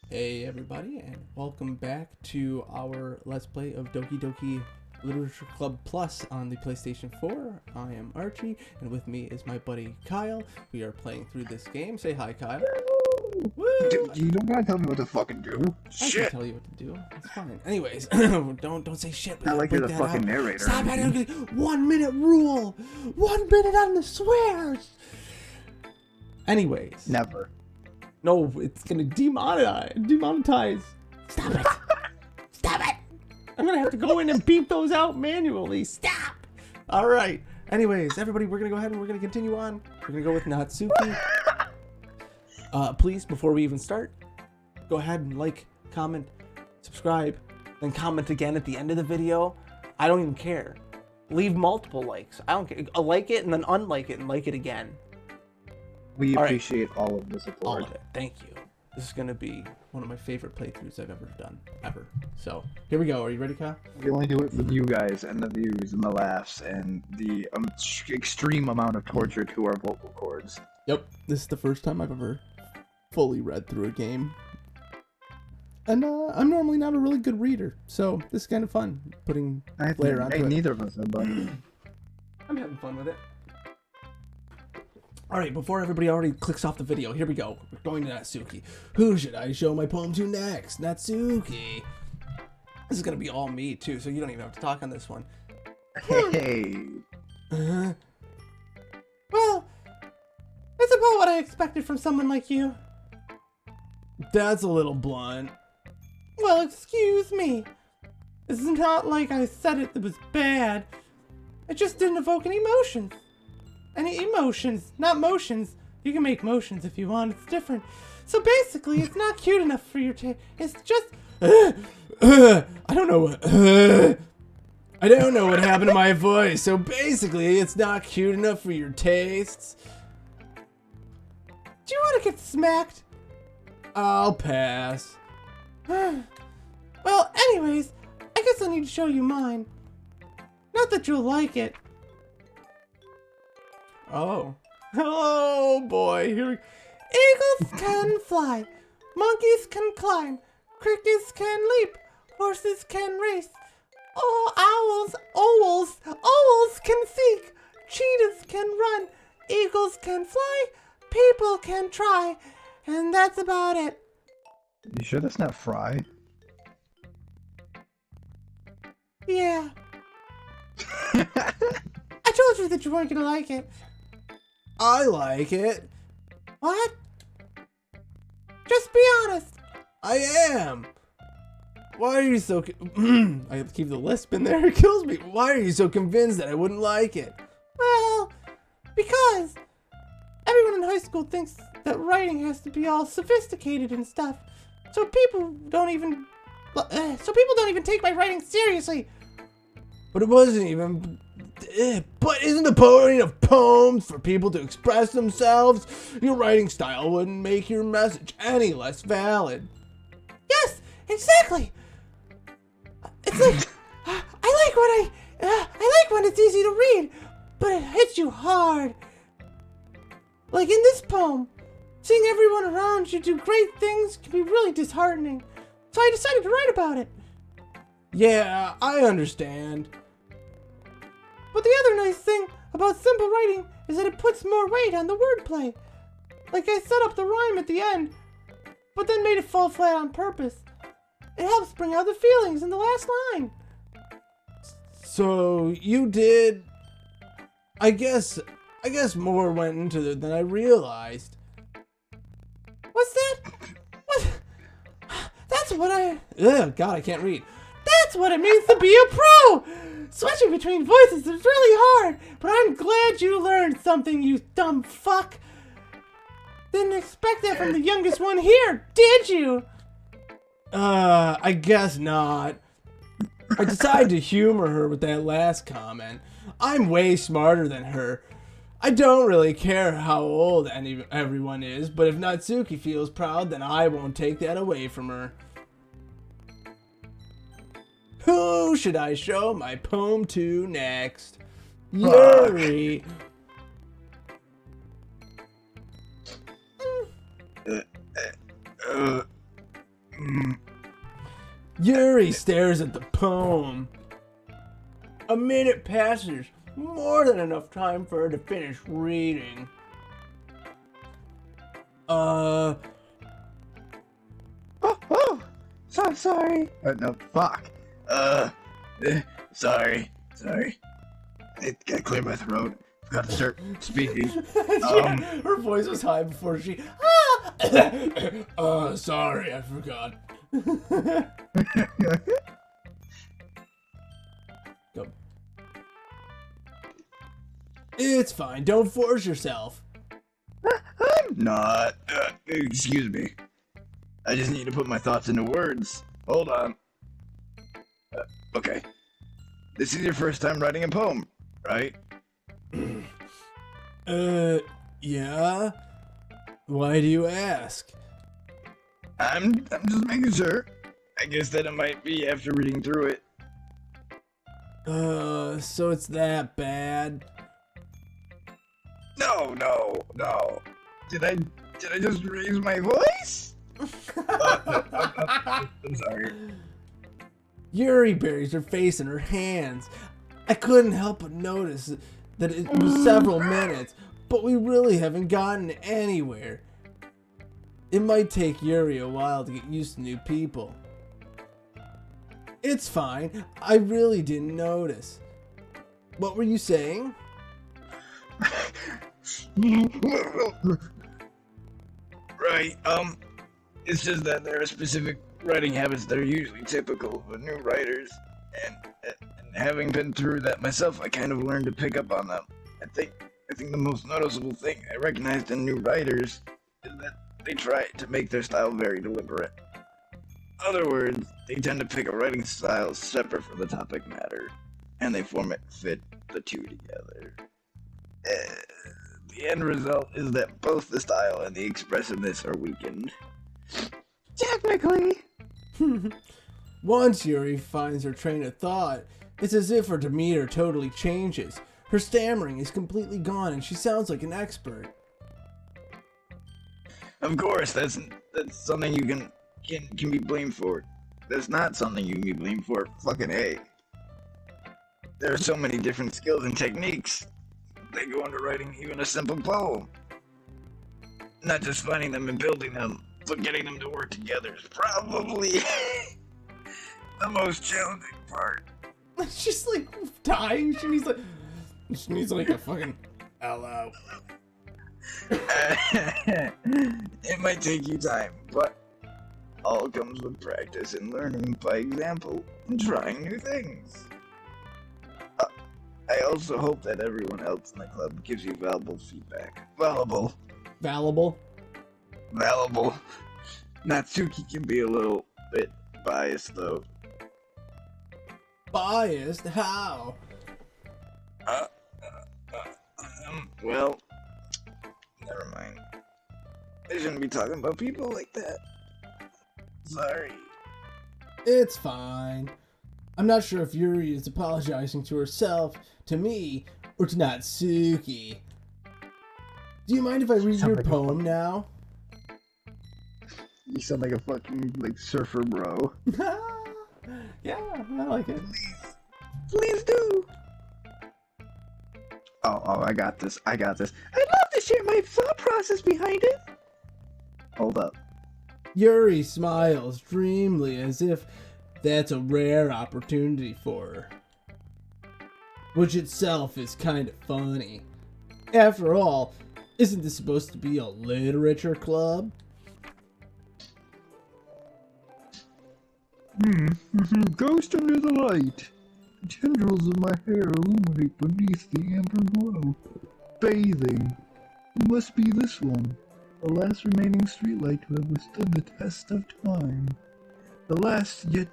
Hey everybody, and welcome back to our Let's Play of Doki Literature Club Plus on the PlayStation 4. I am Archie, and with me is my buddy Kyle. We are playing through this game. Say hi, Kyle. Woo! You don't gotta tell me what to fucking do. I can tell you what to do. It's fine. Anyways, don't say shit. Not like you're the fucking narrator. Stop it! 1 minute rule. 1 minute on the swears. Anyways. Never. No, it's gonna demonetize. Stop it! Stop it! I'm gonna have to go in and beep those out manually. Stop! Alright. Anyways, everybody, we're gonna go ahead and we're gonna continue on. We're gonna go with Natsuki. Please, before we even start, go ahead and like, comment, subscribe, then comment again at the end of the video. I don't even care. Leave multiple likes. I don't care. Like it and then unlike it and like it again. We appreciate all of the support. All of it. Thank you. This is going to be one of my favorite playthroughs I've ever done. Ever. So, here we go. Are you ready, Kyle? We only do it for you guys and the views and the laughs and the extreme amount of torture to our vocal cords. Yep. This is the first time I've ever fully read through a game. And I'm normally not a really good reader, so this is kind of fun, putting flair onto it. Neither of us are, but I'm having fun with it. Alright, before everybody already clicks off the video, here we go. We're going to Natsuki. Who should I show my poem to next? Natsuki. This is going to be all me, too, so you don't even have to talk on this one. hey. Well, it's about what I expected from someone like you. That's a little blunt. Well, excuse me. It's not like I said it was bad. It just didn't evoke any emotions. Any emotions, not motions. You can make motions if you want, it's different. So basically, it's not cute enough for your taste. It's just... I don't know what happened to my voice. So basically, it's not cute enough for your tastes. Do you want to get smacked? I'll pass. Well, anyways, I guess I need to show you mine. Not that you'll like it. Oh boy, here we go. Eagles can fly, monkeys can climb, crickets can leap, horses can race. Oh, owls can seek, cheetahs can run, eagles can fly, people can try, and that's about it. You sure that's not Fry? Yeah. I told you that you weren't gonna like it. I like it. What? Just be honest. I am. Why are you so... I have to keep the lisp in there. It kills me. Why are you so convinced that I wouldn't like it? Well, because everyone in high school thinks that writing has to be all sophisticated and stuff. So people don't even take my writing seriously. But it wasn't even... But isn't the point of poems for people to express themselves? Your writing style wouldn't make your message any less valid. Yes, exactly. It's like I like when it's easy to read, but it hits you hard. Like in this poem, seeing everyone around you do great things can be really disheartening. So I decided to write about it. Yeah, I understand. But the other nice thing about simple writing is that it puts more weight on the wordplay. Like I set up the rhyme at the end, but then made it fall flat on purpose. It helps bring out the feelings in the last line. So you did... I guess more went into it than I realized. What's that? What? That's what I... Ugh, God, I can't read. That's what it means to be a pro! Switching between voices is really hard, but I'm glad you learned something, you dumb fuck. Didn't expect that from the youngest one here, did you? I guess not. I decided to humor her with that last comment. I'm way smarter than her. I don't really care how old everyone is, but if Natsuki feels proud, then I won't take that away from her. Who should I show my poem to next? Yuri. Yuri stares at the poem. A minute passes, more than enough time for her to finish reading. Oh, so sorry. No, fuck. Sorry. I gotta clear my throat. I've got to start speaking. Her voice was high before she. Sorry, I forgot. Go. It's fine. Don't force yourself. I'm not. Excuse me. I just need to put my thoughts into words. Hold on. Okay. This is your first time writing a poem, right? Yeah? Why do you ask? I'm just making sure. I guess that it might be after reading through it. So it's that bad? No. Did I just raise my voice? I'm sorry. Yuri buries her face in her hands. I couldn't help but notice that it was several minutes, but we really haven't gotten anywhere. It might take Yuri a while to get used to new people. It's fine. I really didn't notice. What were you saying? Right, it's just that there are specific writing habits that are usually typical for new writers, and having been through that myself, I kind of learned to pick up on them. I think the most noticeable thing I recognized in new writers is that they try to make their style very deliberate. In other words, they tend to pick a writing style separate from the topic matter, and they fit the two together. The end result is that both the style and the expressiveness are weakened. Technically! Once Yuri finds her train of thought, it's as if her demeanor totally changes. Her stammering is completely gone and she sounds like an expert. Of course, that's something you can be blamed for. That's not something you can be blamed for. Fucking A. There are so many different skills and techniques that go into writing even a simple poem. Not just finding them and building them, but getting them to work together is probably the most challenging part. She's like dying. She needs like a fucking hello. It might take you time, but all comes with practice and learning by example and trying new things. I also hope that everyone else in the club gives you valuable feedback. Valuable. Natsuki can be a little bit biased, though. Biased? How? Well, never mind. I shouldn't be talking about people like that. Sorry. It's fine. I'm not sure if Yuri is apologizing to herself, to me, or to Natsuki. Do you mind if I read your poem now? You sound like a fucking, surfer bro. Yeah, I like it. Please do. Oh, I got this. I'd love to share my thought process behind it. Hold up. Yuri smiles dreamily as if that's a rare opportunity for her. Which itself is kind of funny. After all, isn't this supposed to be a literature club? Ghost under the light. The tendrils of my hair illuminate beneath the amber glow. Bathing. It must be this one. The last remaining streetlight to have withstood the test of time. The last yet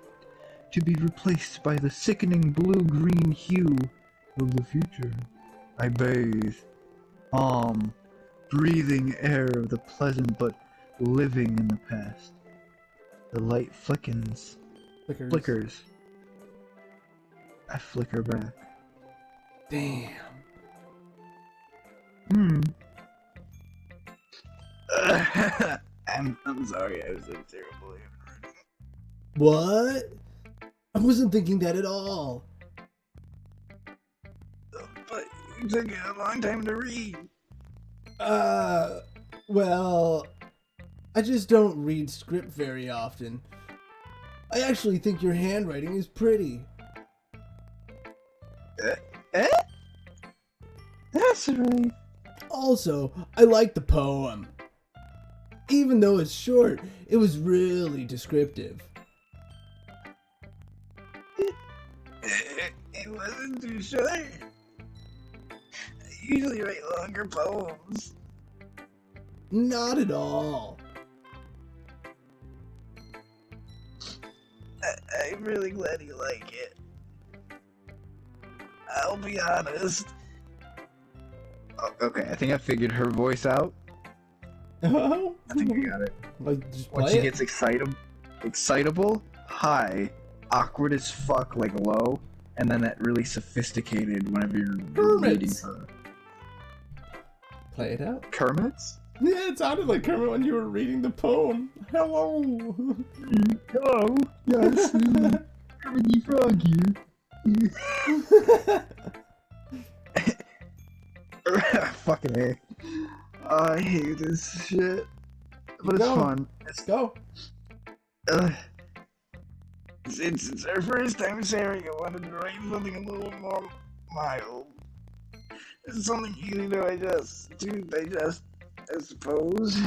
to be replaced by the sickening blue-green hue of the future. I bathe. Breathing air of the pleasant but living in the past. The light flickers. I flicker back. Damn. I'm sorry I was so terrible at writing. What? I wasn't thinking that at all. But you took a long time to read. Well, I just don't read script very often. I actually think your handwriting is pretty. That's right. Also, I like the poem. Even though it's short, it was really descriptive. It wasn't too short. I usually write longer poems. Not at all. I'm really glad you like it. I'll be honest. Oh, okay, I think I figured her voice out. Oh, I think I got it. like just When play she it. gets excitable, high, awkward as fuck, like low, and then that really sophisticated whenever you're reading Kermit's. her. Play it out. Kermit's? Yeah, it sounded like Kermit when you were reading the poem. Hello. Hello. Yes. Kermit the Frog here. Fucking A. I hate this shit. But it's fun. Let's go. Since our first time sharing, I wanted to write something a little more mild. This is something easy to digest, I suppose.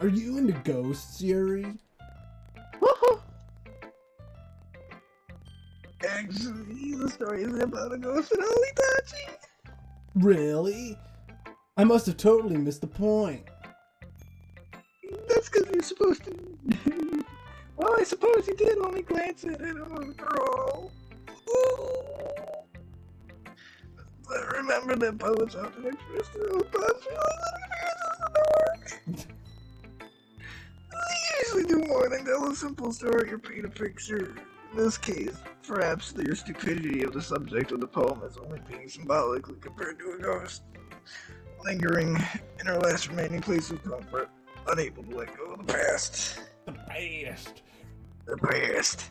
Are you into ghosts, Yuri? Actually, the story isn't about a ghost at all, Itachi. Really? I must have totally missed the point. That's because you're supposed to. Well, I suppose you did only glance at it after all. But remember that poets often express their own thoughts in the work. They usually do more than tell a simple story or paint a picture. In this case, perhaps your stupidity of the subject of the poem is only being symbolically compared to a ghost, lingering in her last remaining place of comfort, unable to let go of the past. The past. The past.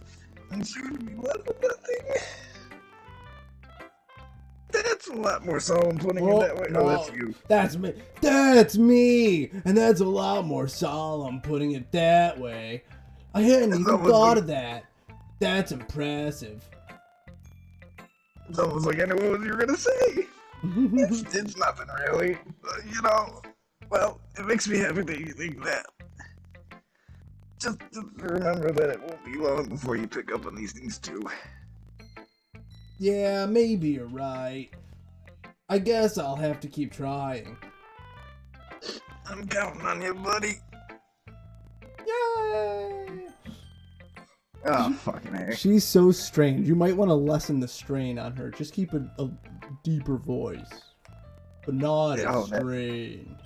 And soon to be left with nothing. That's a lot more solemn putting it that way. No, that's you. That's me. That's me. And that's a lot more solemn putting it that way. I hadn't even thought of that. That's impressive. It's almost like I knew what you were gonna say. It's nothing really. Well, it makes me happy that you think that. Just remember that it won't be long before you pick up on these things too. Yeah, maybe you're right. I guess I'll have to keep trying. I'm counting on you, buddy. Yay! Oh, fucking A. She's so strange. You might want to lessen the strain on her. Just keep a deeper voice. But not as strained.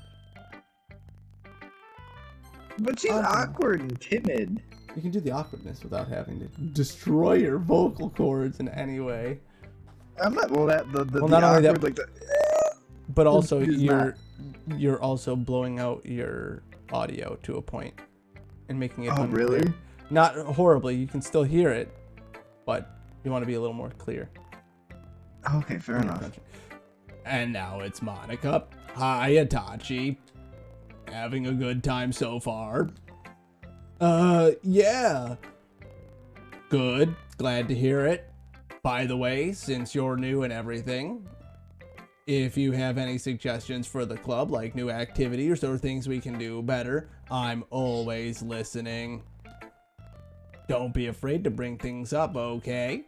But she's awkward and timid. You can do the awkwardness without having to destroy your vocal cords in any way. I'm not. Well, not only awkward, that, like the. But also you're also blowing out your audio to a point and making it. Oh, unclear. really? Not horribly. You can still hear it, but you want to be a little more clear. Okay, fair enough. And now it's Monica. Hi, Itachi. Having a good time so far? Yeah. Good. Glad to hear it. By the way, since you're new and everything, if you have any suggestions for the club, like new activities or things we can do better, I'm always listening. Don't be afraid to bring things up, okay?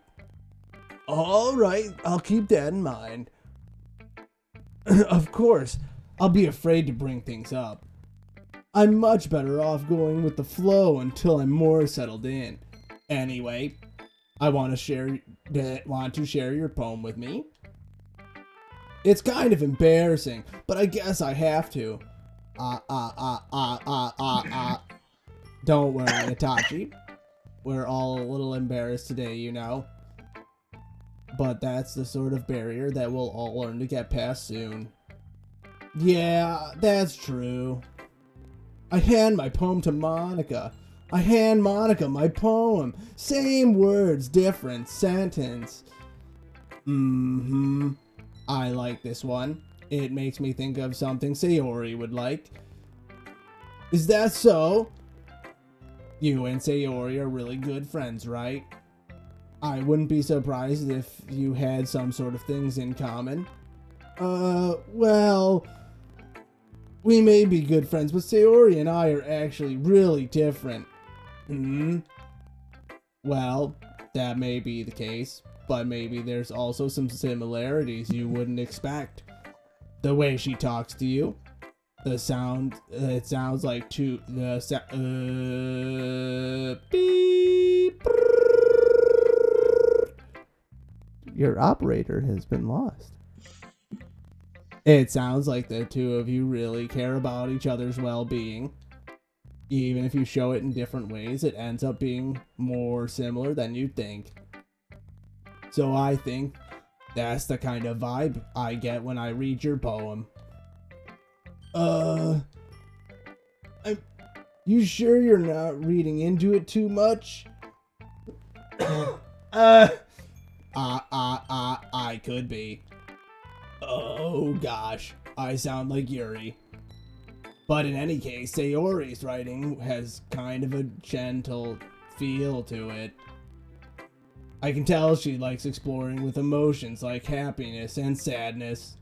Alright, I'll keep that in mind. Of course, I'll be afraid to bring things up. I'm much better off going with the flow until I'm more settled in. Anyway, I want to share your poem with me. It's kind of embarrassing, but I guess I have to. Don't worry, Itachi. We're all a little embarrassed today, you know. But that's the sort of barrier that we'll all learn to get past soon. Yeah, that's true. I hand my poem to Monica. I hand Monica my poem. Same words, different sentence. I like this one. It makes me think of something Sayori would like. Is that so? You and Sayori are really good friends, right? I wouldn't be surprised if you had some sort of things in common. Well, we may be good friends, but Sayori and I are actually really different. Well, that may be the case, but maybe there's also some similarities you wouldn't expect. The way she talks to you, it sounds like beep. Your operator has been lost. It sounds like the two of you really care about each other's well-being. Even if you show it in different ways, it ends up being more similar than you'd think. So I think that's the kind of vibe I get when I read your poem. You sure you're not reading into it too much? I could be. Oh gosh, I sound like Yuri. But in any case, Sayori's writing has kind of a gentle feel to it. I can tell she likes exploring with emotions like happiness and sadness.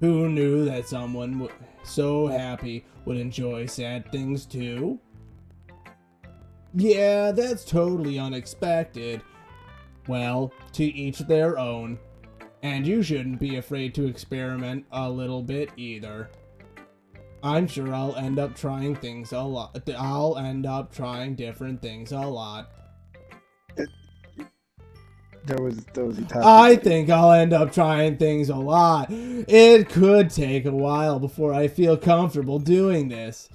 Who knew that someone so happy would enjoy sad things too? Yeah, that's totally unexpected. Well, to each their own. And you shouldn't be afraid to experiment a little bit either. I'm sure I'll end up trying things a lot. I'll end up trying different things a lot. I think I'll end up trying things a lot. It could take a while before I feel comfortable doing this.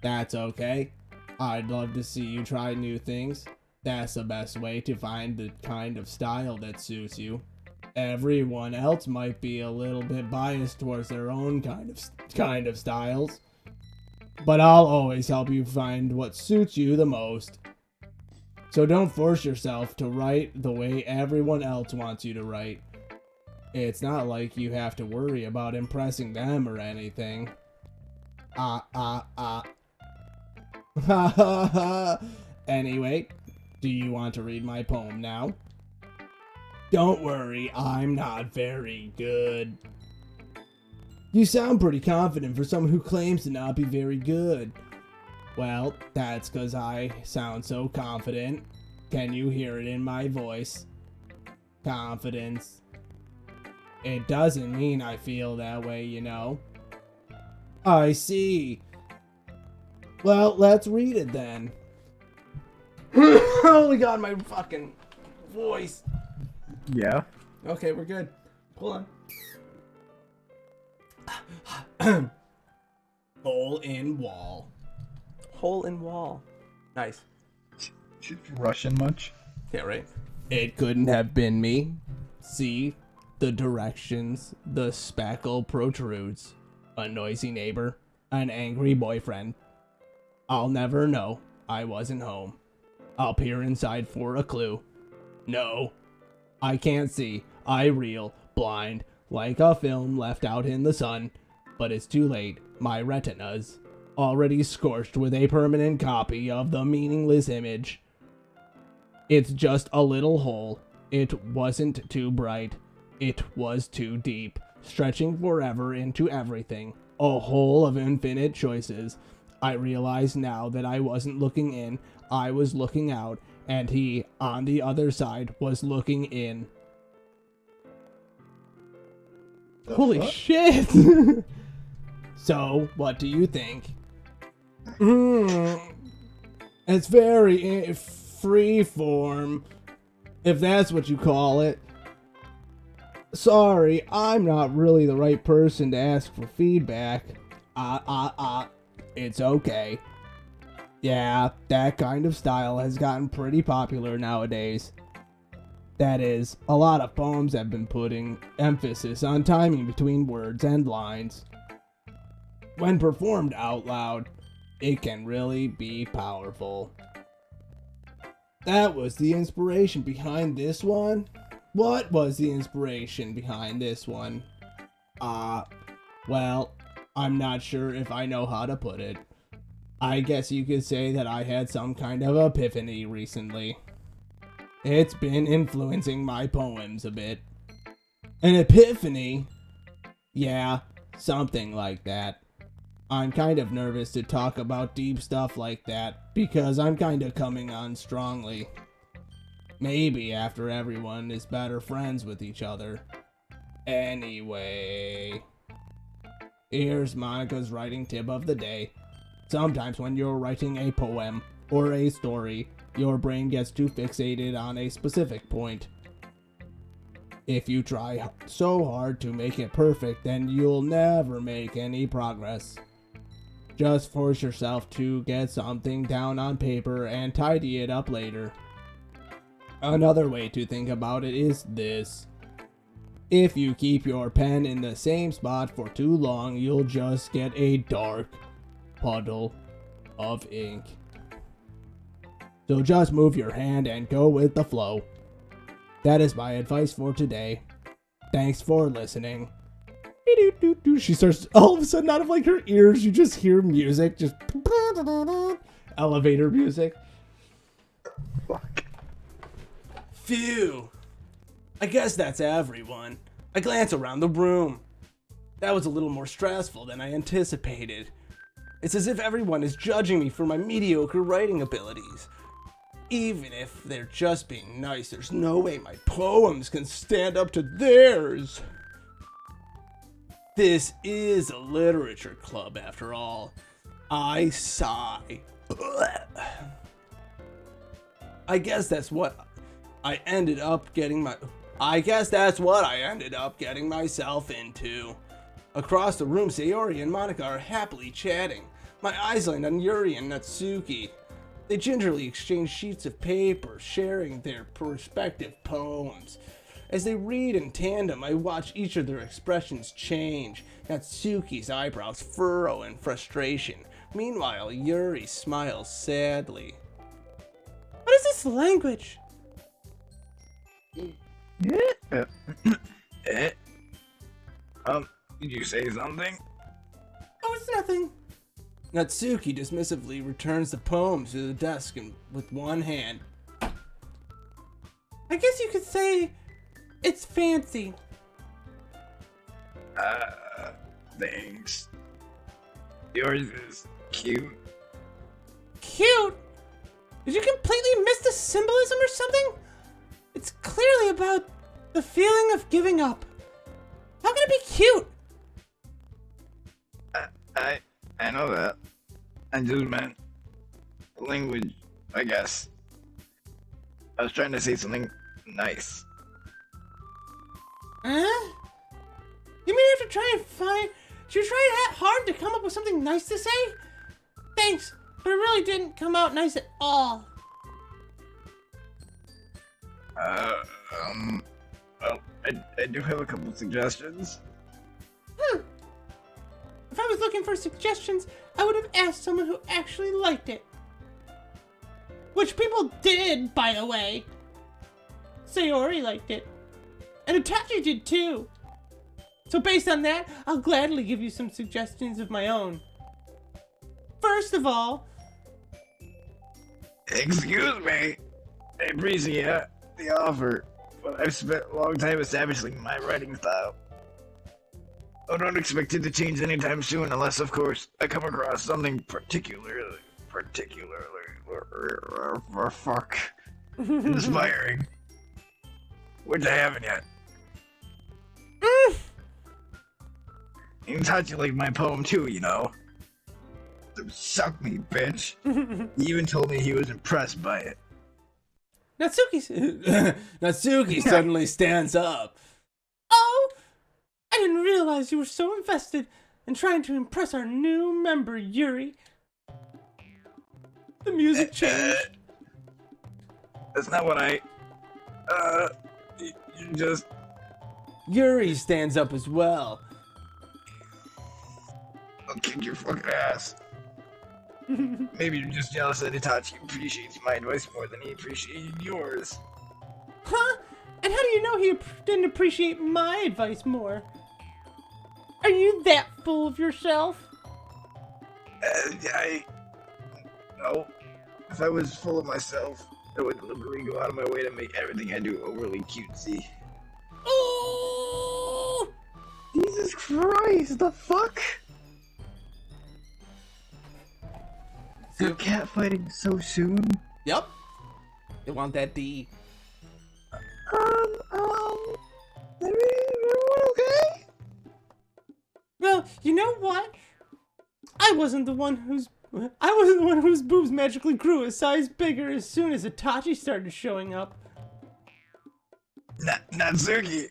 That's okay. I'd love to see you try new things. That's the best way to find the kind of style that suits you. Everyone else might be a little bit biased towards their own kind of styles. But I'll always help you find what suits you the most. So don't force yourself to write the way everyone else wants you to write. It's not like you have to worry about impressing them or anything. Anyway, do you want to read my poem now? Don't worry, I'm not very good. You sound pretty confident for someone who claims to not be very good. Well, that's 'cause I sound so confident. Can you hear it in my voice? Confidence. It doesn't mean I feel that way, you know. I see. Well, let's read it then. Oh my god, my fucking voice. Yeah. Okay, we're good. Hold on. Hole in wall. Hole in wall. Nice. Russian much? Yeah, right. It couldn't have been me. See the directions the spackle protrudes. A noisy neighbor. An angry boyfriend. I'll never know. I wasn't home. I'll peer inside for a clue. No. I can't see. I reel. Blind. Like a film left out in the sun. But it's too late. My retina's already scorched with a permanent copy of the meaningless image. It's just a little hole. It wasn't too bright. It was too deep, stretching forever into everything. A hole of infinite choices. I realize now that I wasn't looking in, I was looking out, and he, on the other side, was looking in. Holy shit! So, what do you think? It's very free form, if that's what you call it. Sorry, I'm not really the right person to ask for feedback. It's okay. Yeah, that kind of style has gotten pretty popular nowadays. That is, a lot of poems have been putting emphasis on timing between words and lines. When performed out loud, It can really be powerful. That was the inspiration behind this one? What was the inspiration behind this one? Well, I'm not sure if I know how to put it. I guess you could say that I had some kind of epiphany recently. It's been influencing my poems a bit. An epiphany? Yeah, something like that. I'm kind of nervous to talk about deep stuff like that because I'm kind of coming on strongly. Maybe after everyone is better friends with each other. Anyway, here's Monica's writing tip of the day. Sometimes when you're writing a poem or a story, your brain gets too fixated on a specific point. If you try so hard to make it perfect, then you'll never make any progress. Just force yourself to get something down on paper and tidy it up later. Another way to think about it is this. If you keep your pen in the same spot for too long, you'll just get a dark puddle of ink. So just move your hand and go with the flow. That is my advice for today. Thanks for listening. She starts, all of a sudden, out of like her ears, you just hear music, just elevator music. Fuck. Phew. I guess that's everyone. I glance around the room. That was a little more stressful than I anticipated. It's as if everyone is judging me for my mediocre writing abilities. Even if they're just being nice, there's no way my poems can stand up to theirs. This is a literature club after all. I sigh. I guess that's what I ended up getting myself into. Across the room, Sayori and Monica are happily chatting. My eyes land on Yuri and Natsuki. They gingerly exchange sheets of paper, sharing their respective poems. As they read in tandem, I watch each of their expressions change. Natsuki's eyebrows furrow in frustration. Meanwhile, Yuri smiles sadly. What is this language? Did you say something? Oh, it's nothing. Natsuki dismissively returns the poems to the desk and with one hand. I guess you could say it's fancy. Thanks. Yours is cute. Cute? Did you completely miss the symbolism or something? It's clearly about the feeling of giving up. How can it be cute? I know that. I just meant language, I guess. I was trying to say something nice. Huh? You mean you have to try and find... Did you try hard to come up with something nice to say? Thanks, but it really didn't come out nice at all. Well, I do have a couple suggestions. If I was looking for suggestions, I would have asked someone who actually liked it. Which people did, by the way. Sayori liked it. And Itachi did too. So based on that, I'll gladly give you some suggestions of my own. First of all... Excuse me. I appreciate the offer, but I've spent a long time establishing my writing style. I don't expect it to change anytime soon unless, of course, I come across something particularly inspiring. Which I haven't yet. Itachi liked my poem too, you know. So suck me, bitch. He even told me he was impressed by it. Natsuki suddenly stands up. Oh! I didn't realize you were so invested in trying to impress our new member, Yuri. The music changed. That's not what I... you just... Yuri stands up as well. I'll kick your fucking ass. Maybe you're just jealous that Itachi appreciates my advice more than he appreciated yours. Huh? And how do you know he didn't appreciate my advice more? Are you that full of yourself? No. If I was full of myself, I would deliberately go out of my way to make everything I do overly cutesy. Ooh! Jesus Christ, the fuck? You're catfighting so soon? Yep. They want that D. Everyone okay? Well, you know what? I wasn't the one whose boobs magically grew a size bigger as soon as Itachi started showing up. Natsuki.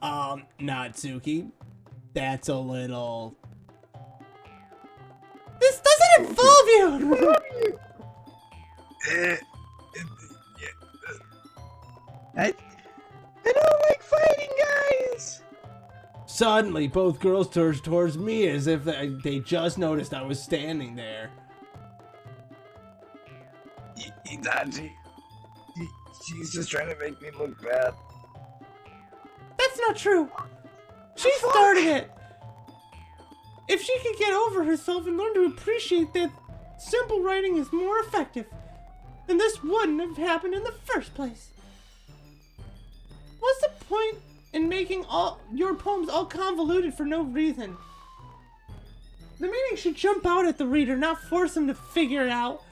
Natsuki. That's a little... This doesn't involve you! I don't like fighting, guys! Suddenly, both girls turned towards me as if they just noticed I was standing there. Itachi. She's just trying to make me look bad. That's not true. She started it. If she could get over herself and learn to appreciate that simple writing is more effective, then this wouldn't have happened in the first place. What's the point in making all your poems all convoluted for no reason? The meaning should jump out at the reader, not force them to figure it out.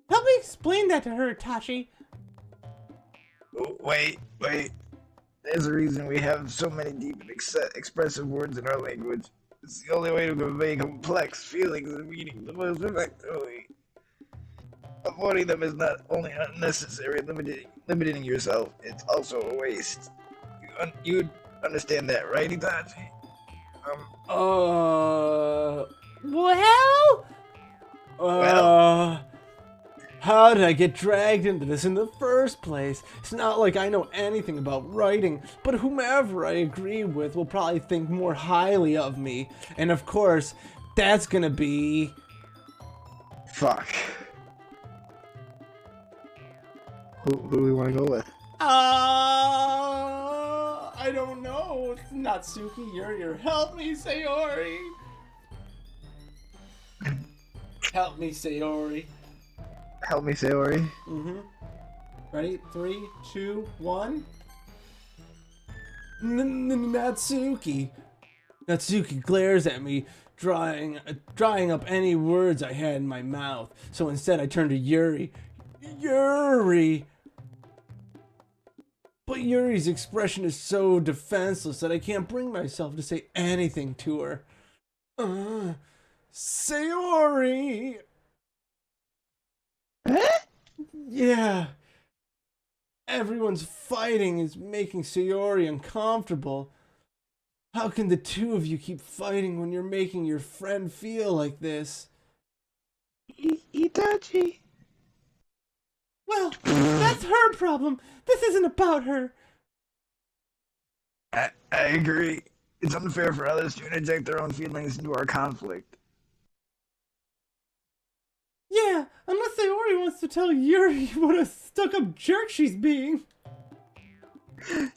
Help me explain that to her, Itachi. Wait. There's a reason we have so many deep and expressive words in our language. It's the only way to convey complex feelings and meaning the most effectively. Avoiding them is not only unnecessary and limiting yourself, it's also a waste. You'd understand that, right, Itachi? Well? How did I get dragged into this in the first place? It's not like I know anything about writing, but whomever I agree with will probably think more highly of me. And of course, that's gonna be... Fuck. Who do we want to go with? I don't know. It's Natsuki, Yuri, help me, Sayori. Help me, Sayori. Help me, Sayori. Mm-hmm. Ready? 3, 2, 1. Natsuki. Natsuki glares at me, drying up any words I had in my mouth. So instead, I turn to Yuri. Yuri. But Yuri's expression is so defenseless that I can't bring myself to say anything to her. Sayori. Huh? Yeah. Everyone's fighting is making Sayori uncomfortable. How can the two of you keep fighting when you're making your friend feel like this? Itachi. Well, that's her problem. This isn't about her. I agree. It's unfair for others to interject their own feelings into our conflict. Yeah, unless Sayori wants to tell Yuri what a stuck-up jerk she's being.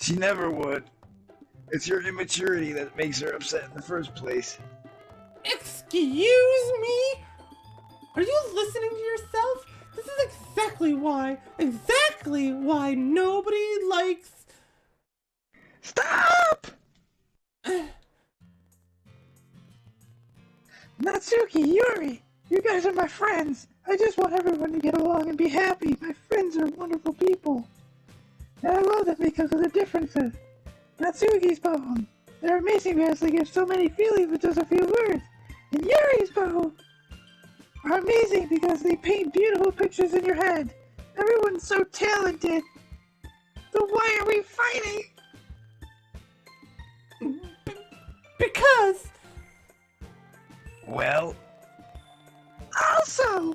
She never would. It's your immaturity that makes her upset in the first place. Excuse me? Are you listening to yourself? This is exactly why nobody likes... Stop! Natsuki, Yuri, you guys are my friends. I just want everyone to get along and be happy. My friends are wonderful people. And I love them because of the differences. Natsuki's poem. They're amazing because they give so many feelings with just a few words. And Yuri's poem are amazing because they paint beautiful pictures in your head. Everyone's so talented. So why are we fighting? Because... Well... Also...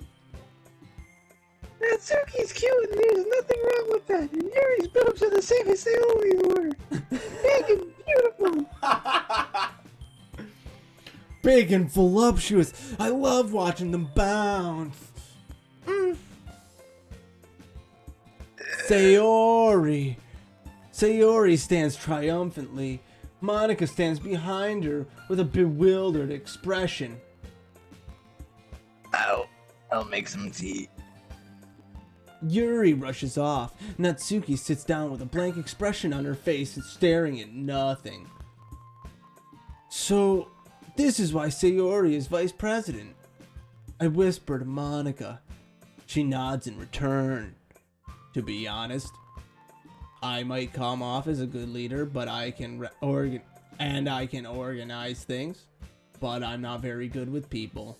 Natsuki's cute and there's nothing wrong with that. And Yuri's boobs are the same as they always were. Big and beautiful. big and voluptuous. I love watching them bounce. Sayori. Sayori stands triumphantly. Monica stands behind her with a bewildered expression. I'll make some tea. Yuri rushes off. Natsuki sits down with a blank expression on her face and staring at nothing. So, this is why Sayori is vice president. I whisper to Monica. She nods in return. To be honest, I might come off as a good leader, but I can organize things, but I'm not very good with people.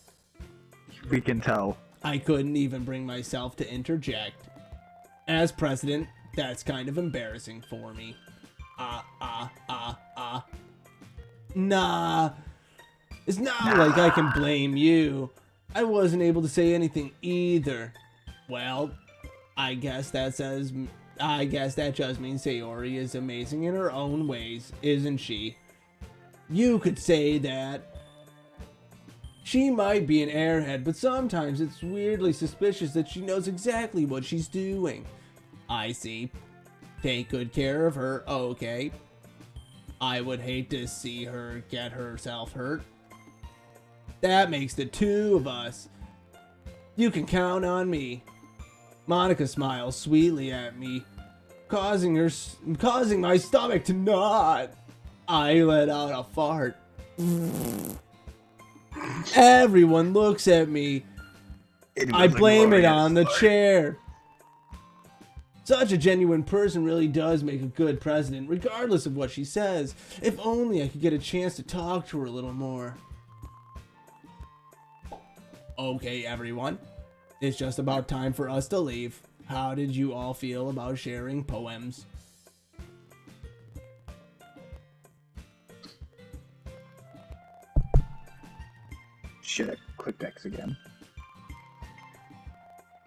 We can tell. I couldn't even bring myself to interject. As president, that's kind of embarrassing for me. Nah. It's not like I can blame you. I wasn't able to say anything either. Well, I guess that just means Sayori is amazing in her own ways, isn't she? You could say that. She might be an airhead, but sometimes it's weirdly suspicious that she knows exactly what she's doing. I see. Take good care of her, okay. I would hate to see her get herself hurt. That makes the two of us. You can count on me. Monica smiles sweetly at me, causing my stomach to knot. I let out a fart. Everyone looks at me. I blame it on the chair. Such a genuine person really does make a good president, regardless of what she says. If only I could get a chance to talk to her a little more. Okay, everyone. It's just about time for us to leave. How did you all feel about sharing poems? Shit, I clicked X again.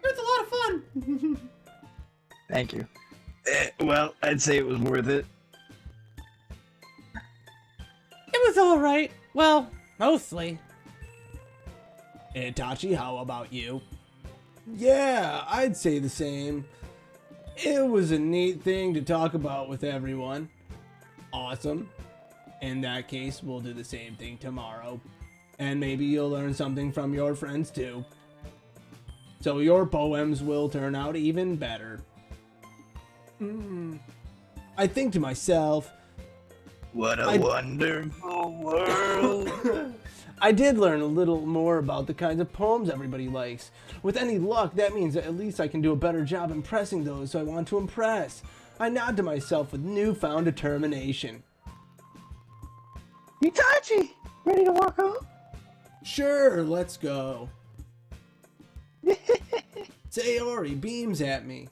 It was a lot of fun. Thank you. Well, I'd say it was worth it. It was all right. Well, mostly. Itachi, how about you? Yeah, I'd say the same. It was a neat thing to talk about with everyone. Awesome. In that case, we'll do the same thing tomorrow. And maybe you'll learn something from your friends too. So your poems will turn out even better. I think to myself, what a wonderful world. I did learn a little more about the kinds of poems everybody likes. With any luck, that means that at least I can do a better job impressing those I want to impress. I nod to myself with newfound determination. Itachi, ready to walk home? Sure, let's go. Sayori beams at me.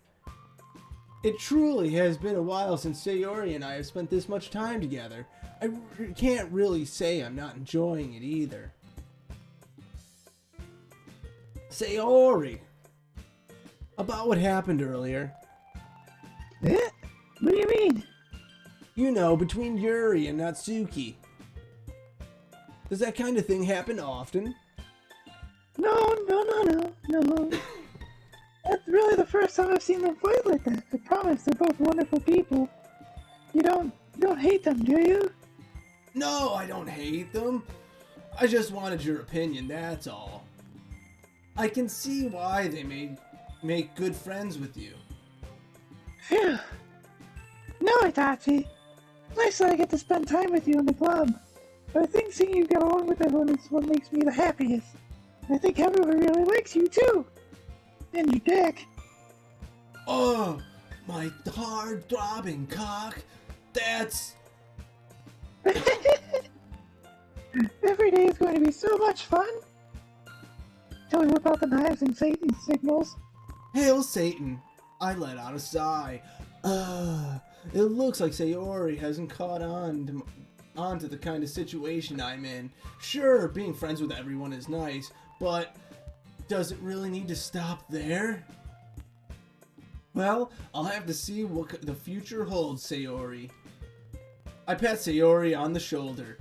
It truly has been a while since Sayori and I have spent this much time together. I can't really say I'm not enjoying it either. Sayori! About what happened earlier. What do you mean? You know, between Yuri and Natsuki. Does that kind of thing happen often? No. That's really the first time I've seen them fight like that. I promise, they're both wonderful people. You don't hate them, do you? No, I don't hate them. I just wanted your opinion, that's all. I can see why they may make good friends with you. Phew. No, Itachi. Nice that I get to spend time with you in the club. But I think seeing you get along with everyone is what makes me the happiest. I think everyone really likes you too. And your dick. Oh, my hard throbbing cock. That's... Every day is going to be so much fun. Till we whip out the knives and Satan signals. Hail Satan. I let out a sigh. It looks like Sayori hasn't caught on to the kind of situation I'm in. Sure, being friends with everyone is nice, but does it really need to stop there? Well, I'll have to see what the future holds, Sayori. I pat Sayori on the shoulder.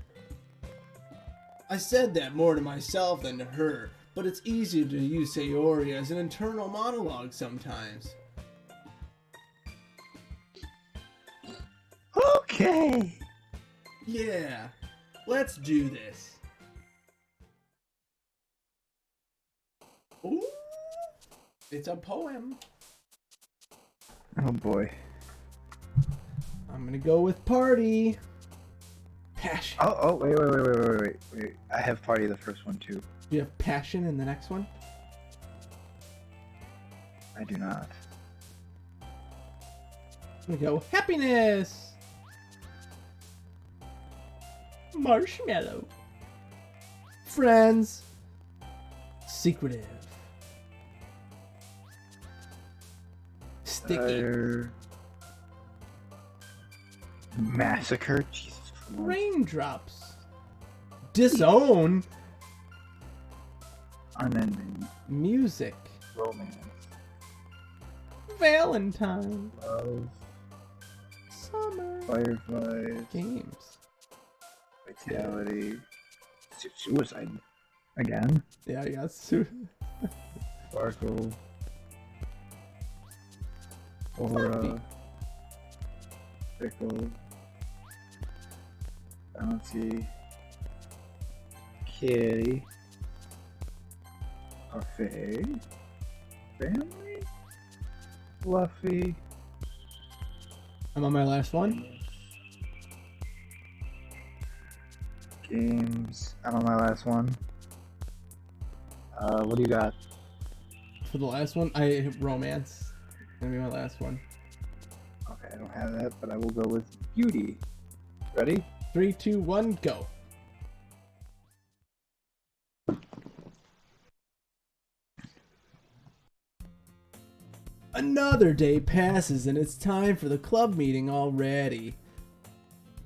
I said that more to myself than to her, but it's easier to use Sayori as an internal monologue sometimes. Okay. Yeah, let's do this. Ooh, it's a poem. Oh boy. I'm gonna go with party. Passion. Oh, wait. I have party the first one too. Do you have passion in the next one? I do not. I'm gonna go happiness. Marshmallow. Friends. Secretive. Sticky. Massacre. Jesus Christ. Raindrops. Disown. Unending. Music. Romance. Valentine. Love. Summer. Fireflies. Games. Vitality. Suicide. Again. Yeah, I got Sparkle. Aura. Pickle. Bouncy. Kitty. Buffet. Family. Fluffy. I'm on my last one. Games. I'm on my last one. What do you got? For the last one, I hit romance. Gonna be my last one. Okay, I don't have that, but I will go with beauty. Ready? 3, 2, 1, go. Another day passes and it's time for the club meeting already.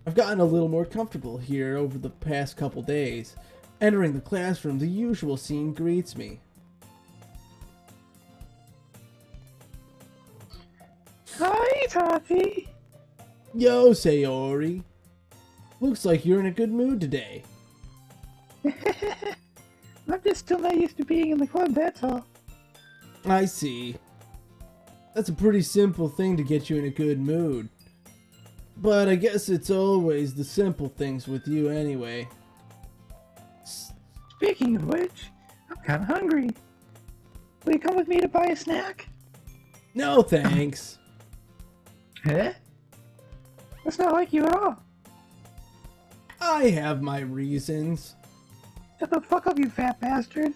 I've gotten a little more comfortable here over the past couple days. Entering the classroom, the usual scene greets me. Hi, Tati. Yo, Sayori. Looks like you're in a good mood today. I'm just still not used to being in the club, that's all. I see. That's a pretty simple thing to get you in a good mood. But I guess it's always the simple things with you anyway. Speaking of which, I'm kind of hungry. Will you come with me to buy a snack? No thanks. Huh? That's not like you at all. I have my reasons. Shut the fuck up, you fat bastard.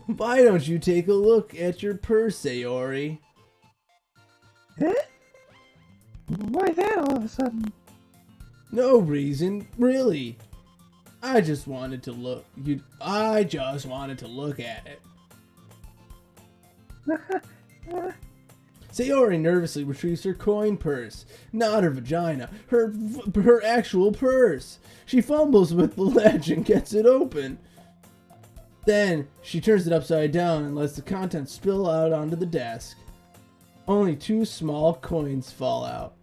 Why don't you take a look at your purse, Sayori? Huh? Why that all of a sudden? No reason, really. I just wanted to look. I just wanted to look at it. Sayori nervously retrieves her coin purse. Not her vagina, her actual purse. She fumbles with the latch and gets it open. Then she turns it upside down and lets the contents spill out onto the desk. Only 2 small coins fall out.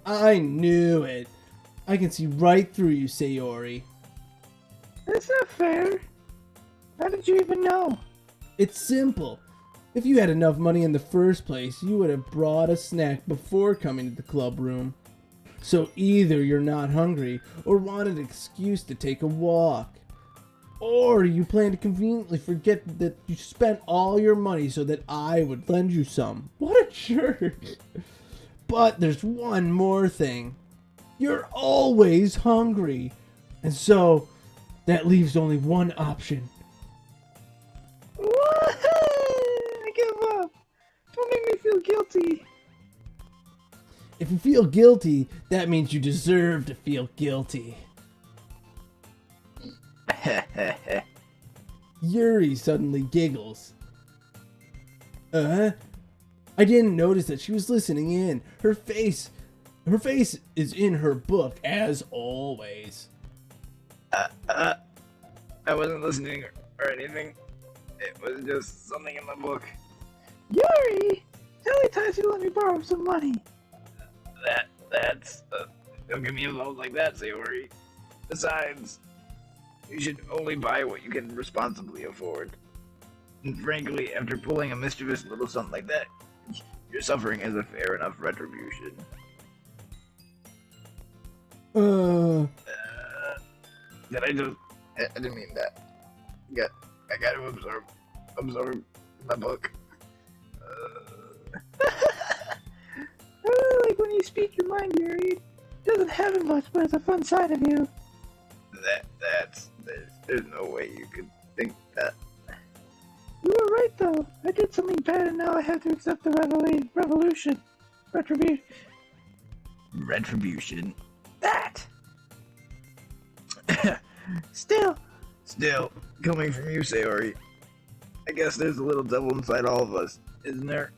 I knew it. I can see right through you, Sayori. That's not fair. How did you even know? It's simple. If you had enough money in the first place, you would have brought a snack before coming to the club room. So either you're not hungry or want an excuse to take a walk. Or you plan to conveniently forget that you spent all your money so that I would lend you some. What a jerk. But there's one more thing. You're always hungry. And so that leaves only one option. What? I give up. Don't make me feel guilty. If you feel guilty, that means you deserve to feel guilty. Yuri suddenly giggles. I didn't notice that she was listening in. Her face is in her book, as always. I wasn't listening or anything. It was just something in my book. Yuri! Tell Itachi to let me borrow some money. That's don't give me a vote like that, Sayori. Besides, you should only buy what you can responsibly afford. And frankly, after pulling a mischievous little something like that, your suffering is a fair enough retribution. Did I just... I didn't mean that. I got to absorb my book. I really like when you speak your mind, Yuri. It doesn't have much, but it's a fun side of you. There's no way you could think that. You were right, though. I did something bad, and now I have to accept the retribution. Retribution. That! Still, coming from you, Sayori, I guess there's a little devil inside all of us, isn't there?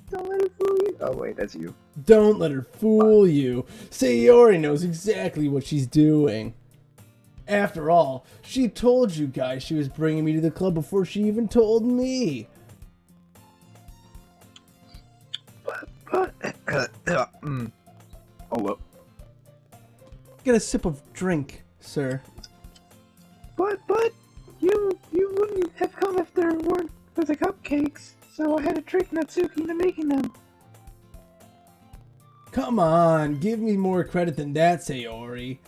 don't let it fool you. Oh wait, that's you. Don't let her fool you. Sayori knows exactly what she's doing. After all, she told you guys she was bringing me to the club before she even told me. Hold up. Get a sip of drink, sir. But you wouldn't have come if there weren't for the cupcakes, so I had to trick Natsuki into making them. Come on, give me more credit than that, Sayori.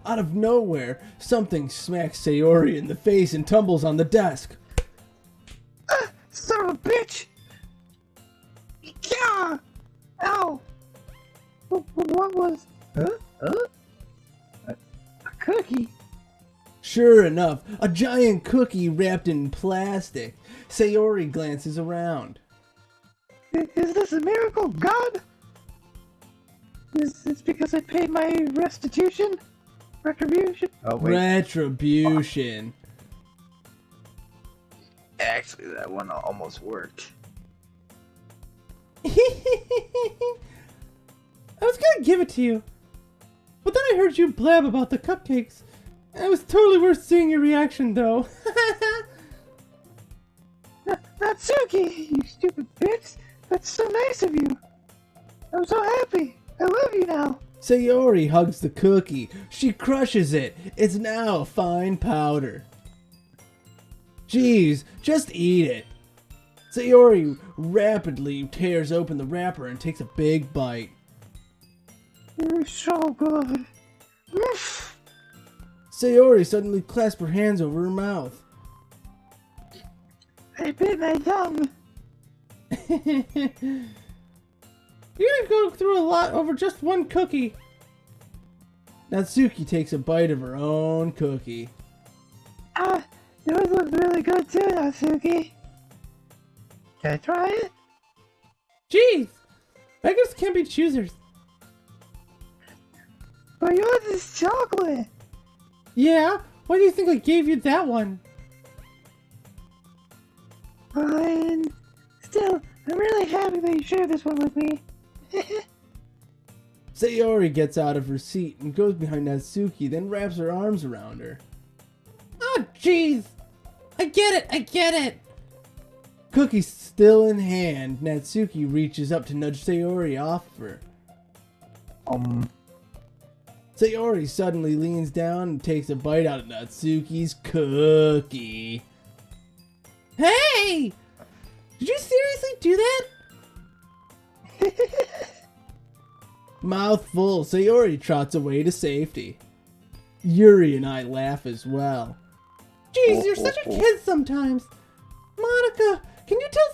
Out of nowhere, something smacks Sayori in the face and tumbles on the desk. Son of a bitch! Yeah! Ow! What was... A cookie? Sure enough, a giant cookie wrapped in plastic. Sayori glances around. Is this a miracle, God? Is this because I paid my restitution? Retribution? Oh wait. Retribution. Actually, that one almost worked. I was gonna give it to you, but then I heard you blab about the cupcakes. It was totally worth seeing your reaction, though. Natsuki, you stupid bitch! That's so nice of you! I'm so happy! I love you now! Sayori hugs the cookie. She crushes it. It's now a fine powder. Geez, just eat it. Sayori rapidly tears open the wrapper and takes a big bite. You're so good. Oof. Sayori suddenly clasps her hands over her mouth. I bit my tongue. You're gonna go through a lot over just one cookie. Natsuki takes a bite of her own cookie. Yours looks really good too, Natsuki. Can I try it? Jeez, beggars can't be choosers. But yours is chocolate. Yeah, why do you think I gave you that one? Fine. Still, I'm really happy that you shared this one with me. Sayori gets out of her seat and goes behind Natsuki, then wraps her arms around her. Oh, jeez. I get it. Cookie still in hand, Natsuki reaches up to nudge Sayori off of her. Sayori suddenly leans down and takes a bite out of Natsuki's cookie. Hey! Did you seriously do that? Mouth full, Sayori trots away to safety. Yuri and I laugh as well. Jeez, you're such a kid sometimes. Monica, can you tell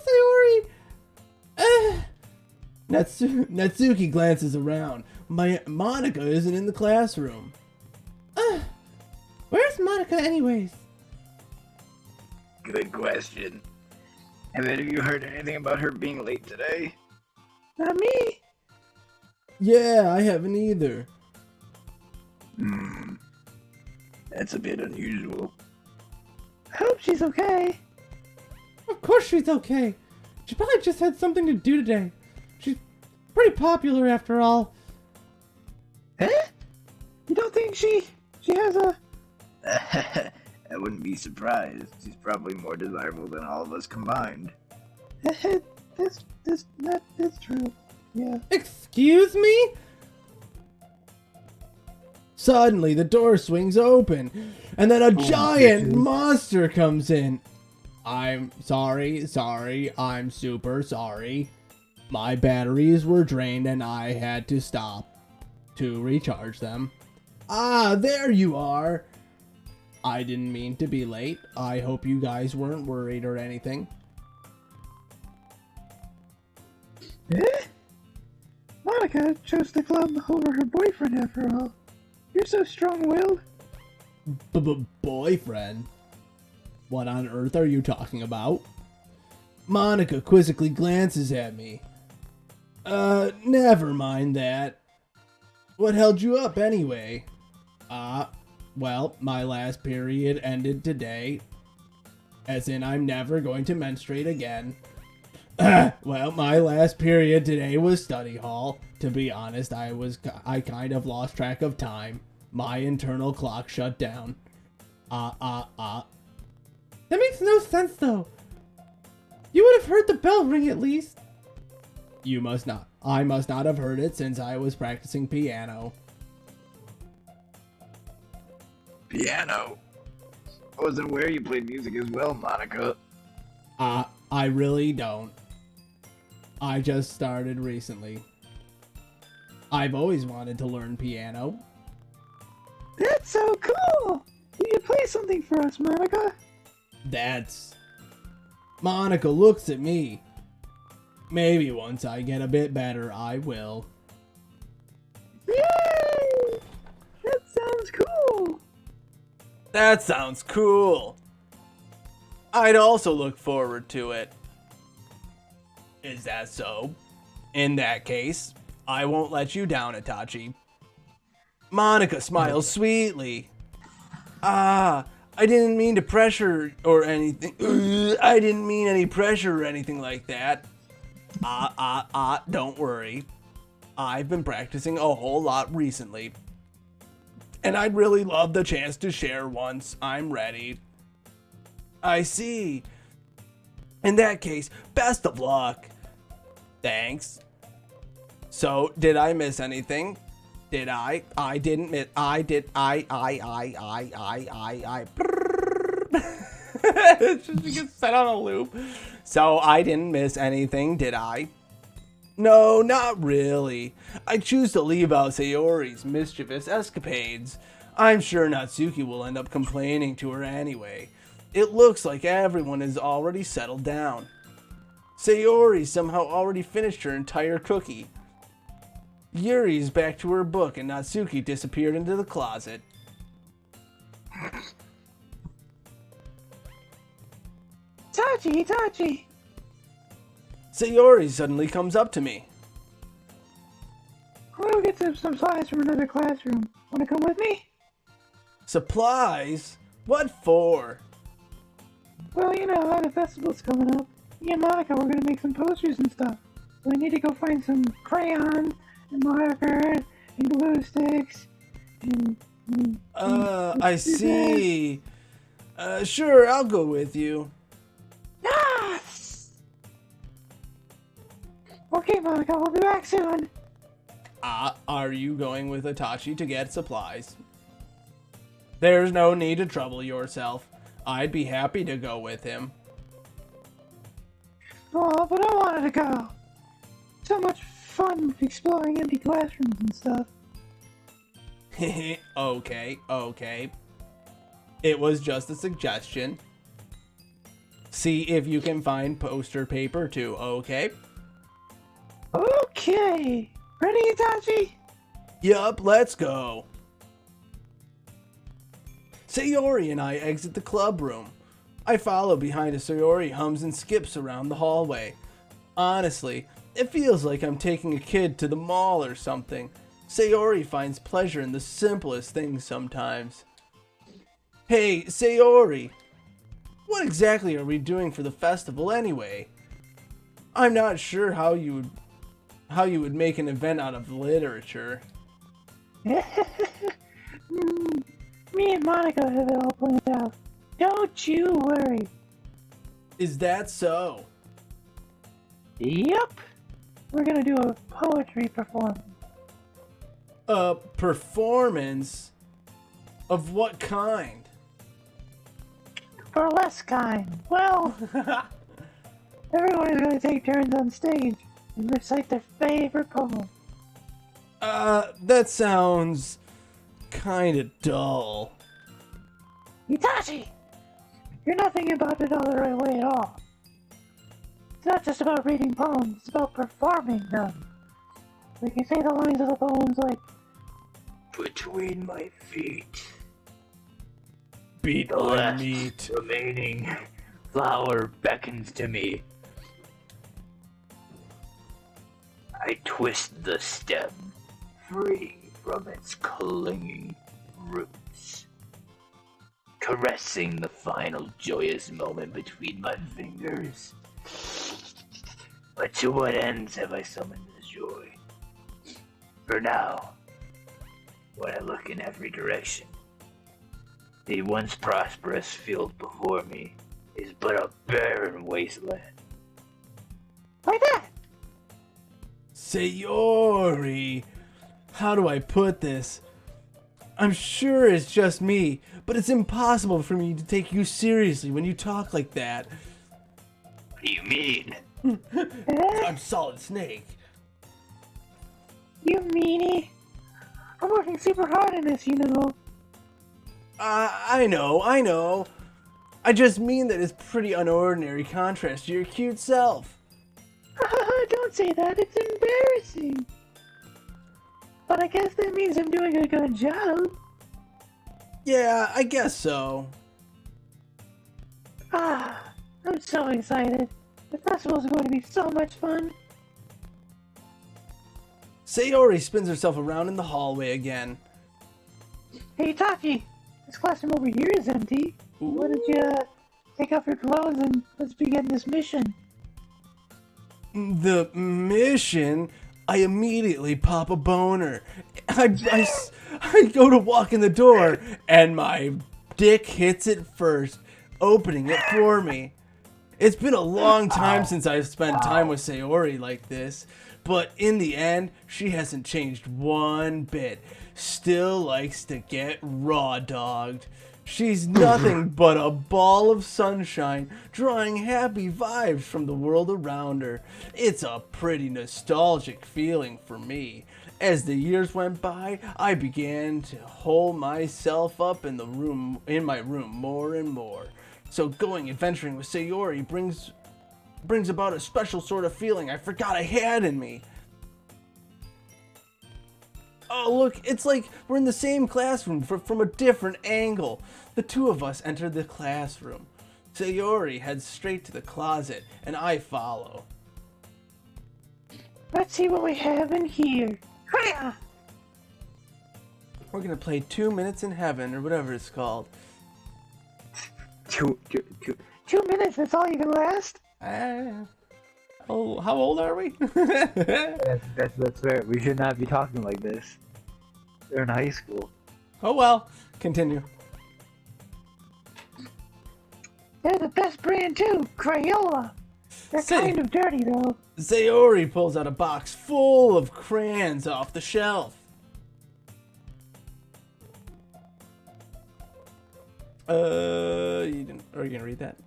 Sayori? Natsuki glances around. Monica isn't in the classroom. Where's Monica anyways? Good question. Have any of you heard anything about her being late today? Not me. Yeah, I haven't either. That's a bit unusual. I hope she's okay. Of course she's okay. She probably just had something to do today. She's pretty popular after all. Huh? You don't think she has a... I wouldn't be surprised. She's probably more desirable than all of us combined. That's true. Yeah. Excuse me? Suddenly, the door swings open, and then a giant bitches. monster comes in. I'm sorry, I'm super sorry. My batteries were drained and I had to stop to recharge them. Ah, there you are. I didn't mean to be late. I hope you guys weren't worried or anything. Eh? Monica chose the club over her boyfriend after all. You're so strong-willed. Boyfriend? What on earth are you talking about? Monica quizzically glances at me. Never mind that. What held you up anyway? Well, my last period ended today. As in, I'm never going to menstruate again. Well, my last period today was study hall. To be honest, I kind of lost track of time. My internal clock shut down. That makes no sense, though. You would have heard the bell ring at least. You must not. I must not have heard it since I was practicing piano. Piano. I wasn't aware you played music as well, Monica. I really don't. I just started recently. I've always wanted to learn piano. That's so cool! Will you play something for us, Monica? Monica looks at me. Maybe once I get a bit better, I will. Yay! That sounds cool! That sounds cool. I'd also look forward to it. Is that so? In that case, I won't let you down, Itachi. Monica smiles sweetly. I didn't mean to pressure or anything. I didn't mean any pressure or anything like that. Don't worry. I've been practicing a whole lot recently. And I'd really love the chance to share once I'm ready. I see. In that case, best of luck. Thanks. So, did I miss anything? Did I? I didn't miss. I did. I. It just gets set on a loop. So, I didn't miss anything, did I? No, not really. I choose to leave out Sayori's mischievous escapades. I'm sure Natsuki will end up complaining to her anyway. It looks like everyone has already settled down. Sayori somehow already finished her entire cookie. Yuri's back to her book and Natsuki disappeared into the closet. Itachi! Sayori suddenly comes up to me. I'm gonna get some supplies from another classroom. Wanna come with me? Supplies? What for? Well, you know how the festival's coming up. Me and Monica, we're gonna make some posters and stuff. So we need to go find some crayon and marker and glue sticks and I see. Sure, I'll go with you. Yes! Okay, Monica, we'll be back soon. Are you going with Itachi to get supplies? There's no need to trouble yourself. I'd be happy to go with him. Oh, but I wanted to go. So much fun exploring empty classrooms and stuff. Okay. It was just a suggestion. See if you can find poster paper too, okay? Okay. Ready, Itachi? Yup, let's go. Sayori and I exit the club room. I follow behind as Sayori hums and skips around the hallway. Honestly, it feels like I'm taking a kid to the mall or something. Sayori finds pleasure in the simplest things sometimes. Hey, Sayori, what exactly are we doing for the festival anyway? I'm not sure how you would make an event out of literature. Me and Monica have it all planned out. Don't you worry. Is that so? Yep. We're gonna do a poetry performance. A performance? Of what kind? Burlesque kind. Well, everyone is going to take turns on stage and recite their favorite poem. That sounds kinda dull. Itachi! You're not thinking about it all the right way at all. It's not just about reading poems, it's about performing them. We can say the lines of the poems like, between my feet, Beat The my last meat. remaining flower beckons to me. I twist the stem, free from its clinging roots, caressing the final joyous moment between my fingers. But to what ends have I summoned this joy? For now, when I look in every direction, the once prosperous field before me is but a barren wasteland. like that! Sayori! How do I put this? I'm sure it's just me, but it's impossible for me to take you seriously when you talk like that. What do you mean? I'm Solid Snake. You meanie! I'm working super hard on this, you know. I know. I just mean that it's pretty unordinary contrast to your cute self. Don't say that, it's embarrassing. But I guess that means I'm doing a good job. Yeah, I guess so. I'm so excited. The festival's going to be so much fun. Sayori spins herself around in the hallway again. Hey, Taki, this classroom over here is empty. Why don't you take off your clothes and let's begin this mission? The mission? I immediately pop a boner. I go to walk in the door, and my dick hits it first, opening it for me. It's been a long time since I've spent time with Sayori like this, but in the end, she hasn't changed one bit. Still likes to get raw dogged. She's nothing but a ball of sunshine, drawing happy vibes from the world around her. It's a pretty nostalgic feeling for me. As the years went by, I began to hole myself up in my room more and more. So going adventuring with Sayori brings about a special sort of feeling I forgot I had in me. Oh, look, it's like we're in the same classroom from a different angle. The two of us enter the classroom. Sayori heads straight to the closet, and I follow. Let's see what we have in here. Hiya! We're gonna play 2 Minutes in Heaven, or whatever it's called. 2 minutes, that's all you can last? Oh, how old are we? That's fair. We should not be talking like this. They're in high school. Oh well, continue. They're the best brand too, Crayola. They're Say- kind of dirty though. Sayori pulls out a box full of crayons off the shelf. You didn't. Are you gonna read that?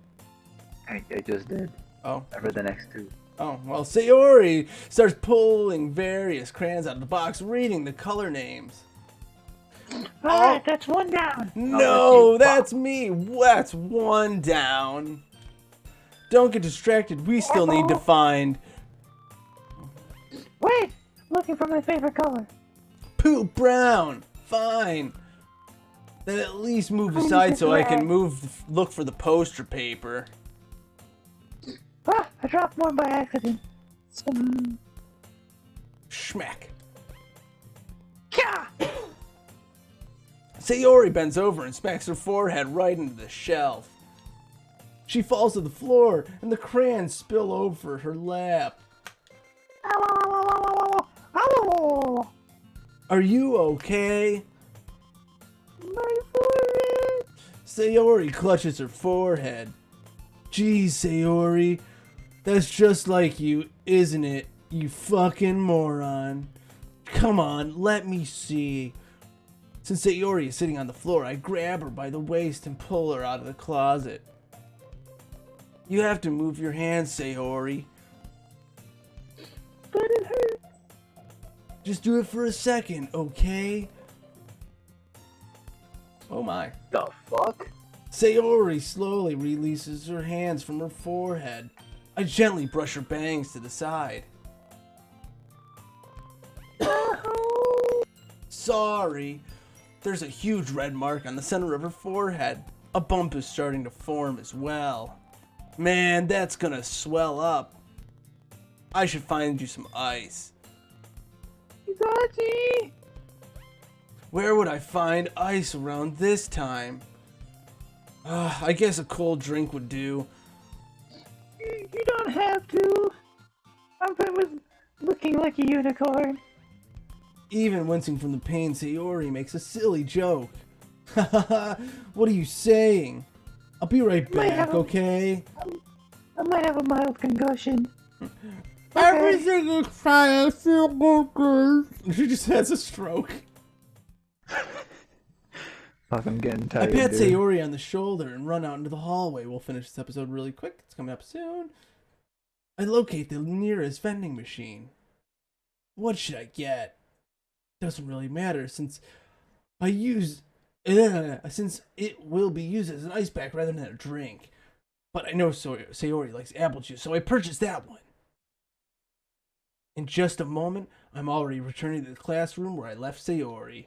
I just did. Oh. I read the next two. Oh, well, Sayori starts pulling various crayons out of the box, reading the color names. Alright, that's one down. No, that's me. That's one down. Don't get distracted. We still need to find Wait, looking for my favorite color. Poop Brown. Fine. Then at least move aside so I can look for the poster paper. I dropped one by accident. Schmack. Yeah! Sayori bends over and smacks her forehead right into the shelf. She falls to the floor, and the crayons spill over her lap. Ow! Are you okay? My forehead! Sayori clutches her forehead. Geez, Sayori, that's just like you, isn't it? You fucking moron. Come on, let me see. Since Sayori is sitting on the floor, I grab her by the waist and pull her out of the closet. You have to move your hands, Sayori. But it hurts. Just do it for a second, okay? Oh my. The fuck? Sayori slowly releases her hands from her forehead. I gently brush her bangs to the side. Sorry. There's a huge red mark on the center of her forehead. A bump is starting to form as well. Man, that's gonna swell up. I should find you some ice. Itachi! Where would I find ice around this time? I guess a cold drink would do. You don't have to. I'm fine with looking like a unicorn. Even wincing from the pain, Sayori makes a silly joke. What are you saying? I'll be right back, okay? I might have a mild concussion. Everything is fine. I feel okay. She just has a stroke. Fuck, I'm getting I tired. pat dude. Sayori on the shoulder and run out into the hallway. We'll finish this episode really quick. It's coming up soon. I locate the nearest vending machine. What should I get? Doesn't really matter since since it will be used as an ice pack rather than a drink. But I know Sayori likes apple juice, so I purchased that one. In just a moment, I'm already returning to the classroom where I left Sayori.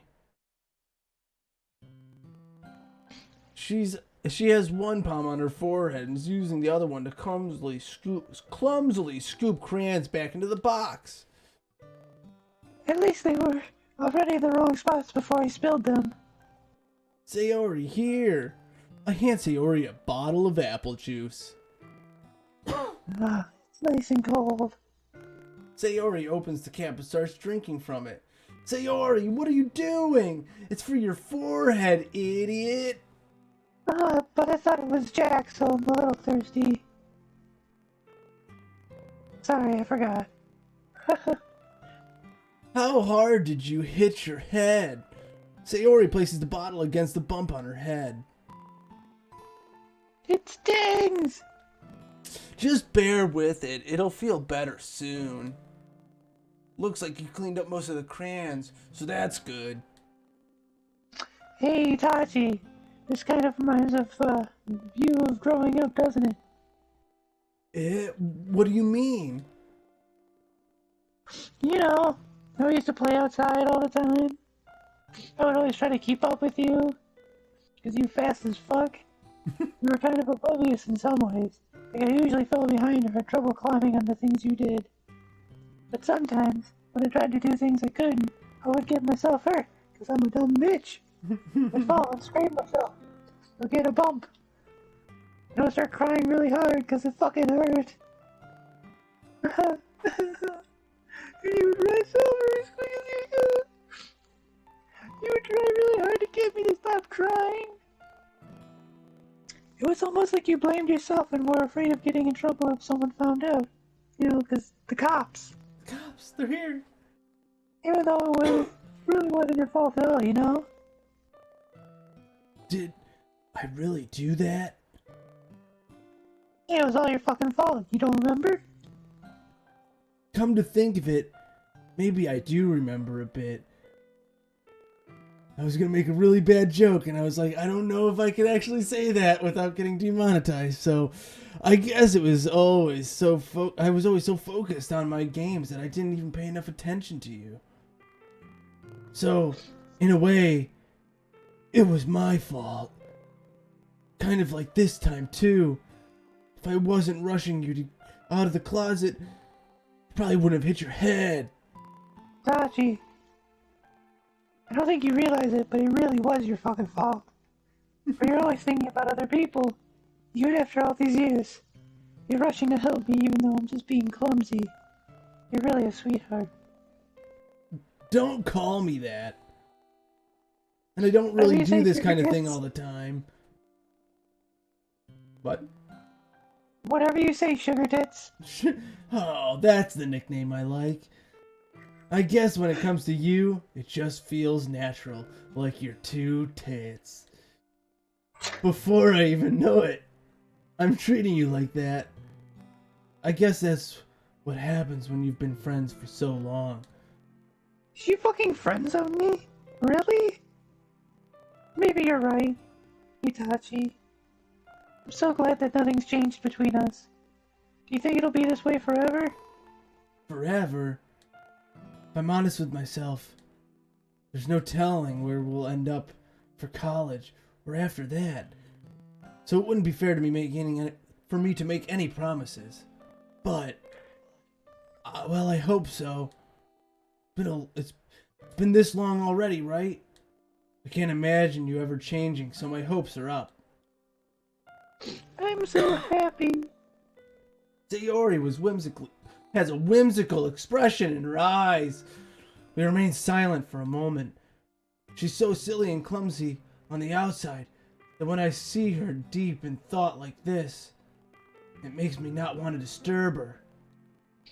She has one palm on her forehead and is using the other one to clumsily scoop crayons back into the box. At least they were already in the wrong spots before I spilled them. Sayori, here! I hand Sayori a bottle of apple juice. Ah, it's nice and cold. Sayori opens the cap and starts drinking from it. Sayori, what are you doing? It's for your forehead, idiot! But I thought it was Jack, so I'm a little thirsty. Sorry, I forgot. How hard did you hit your head? Sayori places the bottle against the bump on her head. It stings! Just bear with it. It'll feel better soon. Looks like you cleaned up most of the crayons, so that's good. Hey, Itachi. This kind of reminds of you of growing up, doesn't it? What do you mean? You know, I used to play outside all the time. I would always try to keep up with you, because you fast as fuck. You were kind of oblivious in some ways. Like I usually fell behind or had trouble climbing on the things you did. But sometimes, when I tried to do things I couldn't, I would get myself hurt, because I'm a dumb bitch. I'd fall and scrape myself, or get a bump. And I would start crying really hard, because it fucking hurt. And you would rush over as quick as you could. You would try really hard to get me to stop crying. It was almost like you blamed yourself and were afraid of getting in trouble if someone found out. You know, because the cops. The cops, they're here. Even though really wasn't your fault at all, you know? Did I really do that? Yeah, it was all your fucking fault. You don't remember? Come to think of it, maybe I do remember a bit. I was gonna make a really bad joke, and I was like, I don't know if I could actually say that without getting demonetized. So, I guess it was always I was always so focused on my games that I didn't even pay enough attention to you. So, in a way, it was my fault. Kind of like this time too. If I wasn't rushing you out of the closet, you probably wouldn't have hit your head. Tachi. I don't think you realize it, but it really was your fucking fault. For you're always thinking about other people. Even after all these years. You're rushing to help me even though I'm just being clumsy. You're really a sweetheart. Don't call me that. And I don't really you do say this kind of thing crickets? all the time. What? Whatever you say, sugar tits. Oh, that's the nickname I like. I guess when it comes to you, it just feels natural, like your two tits. Before I even know it, I'm treating you like that. I guess that's what happens when you've been friends for so long. She fucking friends zone me? Really? Maybe you're right, Itachi. I'm so glad that nothing's changed between us. Do you think it'll be this way forever? Forever? If I'm honest with myself, there's no telling where we'll end up for college or after that. So it wouldn't be fair to me to make any promises. But, well, I hope so. It's been this long already, right? I can't imagine you ever changing, so my hopes are up. I'm so happy. Sayori has a whimsical expression in her eyes. We remain silent for a moment. She's so silly and clumsy on the outside that when I see her deep in thought like this, it makes me not want to disturb her.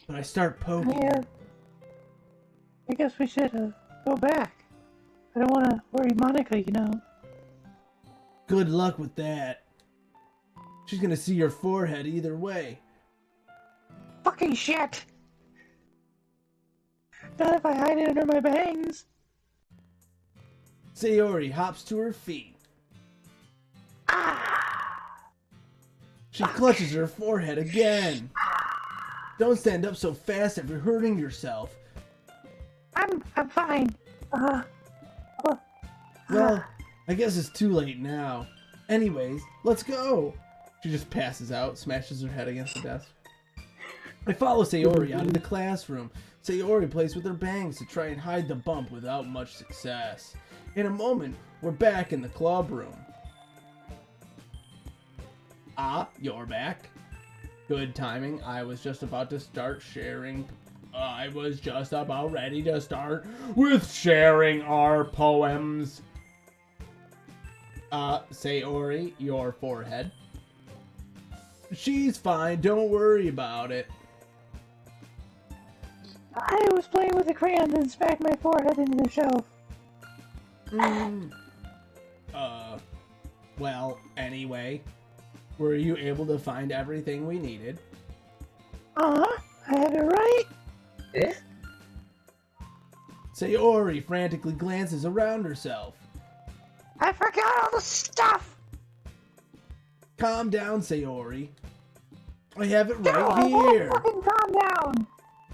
But I start poking her. I guess we should go back. I don't want to worry Monica, you know. Good luck with that. She's gonna see your forehead either way. Fucking shit! Not if I hide it under my bangs. Sayori hops to her feet. She clutches her forehead again. Don't stand up so fast if you're hurting yourself. I'm fine. Well, I guess it's too late now. Anyways, let's go. She just passes out, smashes her head against the desk. I follow Sayori out of the classroom. Sayori plays with her bangs to try and hide the bump without much success. In a moment, we're back in the club room. Ah, you're back. Good timing. I was just about to start sharing. I was just about ready to start with sharing our poems. Sayori, your forehead. She's fine, don't worry about it. I was playing with the crayons and smacked my forehead into the shelf. Well, anyway, were you able to find everything we needed? I have it right. Eh? Sayori frantically glances around herself. I forgot all the stuff. Calm down, Sayori. I have it right here. Fucking calm down.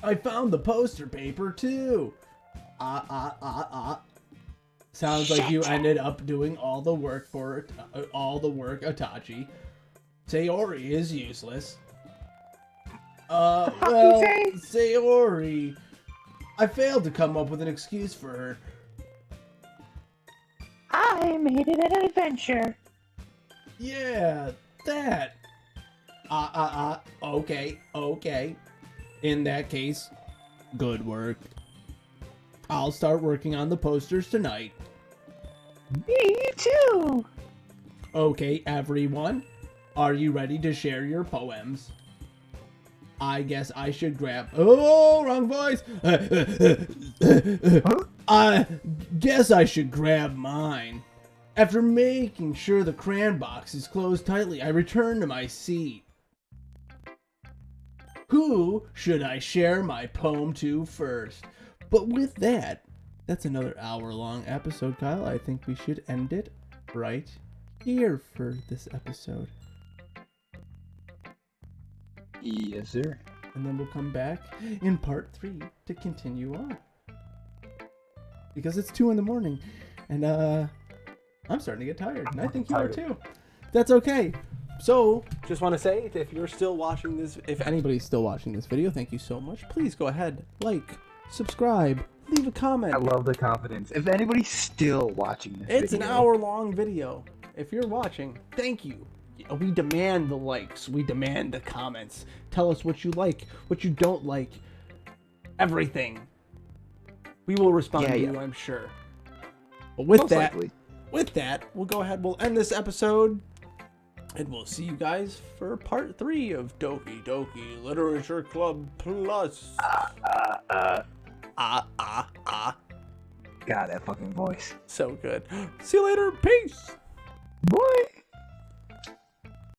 I found the poster paper too. Sounds like you ended up doing all the work Itachi. Sayori is useless. Well, Sayori, I failed to come up with an excuse for her. I made it an adventure. Yeah, that. Okay. In that case, good work. I'll start working on the posters tonight. Me too. Okay, everyone. Are you ready to share your poems? I guess I should grab... Oh, wrong voice! I guess I should grab mine. After making sure the crayon box is closed tightly, I return to my seat. Who should I share my poem to first? But with that, that's another hour-long episode, Kyle. I think we should end it right here for this episode. Yes, sir. And then we'll come back in part 3 to continue on. Because it's 2 in the morning, and I'm starting to get tired, and I think you are too. That's okay. So, just want to say, if you're still watching this, if anybody's still watching this video, thank you so much. Please go ahead, like, subscribe, leave a comment. I love the confidence. If anybody's still watching this video. It's an hour-long video. If you're watching, thank you. We demand the likes. We demand the comments. Tell us what you like, what you don't like. Everything. We will respond to you, I'm sure. But with that, we'll go ahead. We'll end this episode. And we'll see you guys for part 3 of Doki Doki Literature Club Plus. God, that fucking voice. So good. See you later. Peace. Boy.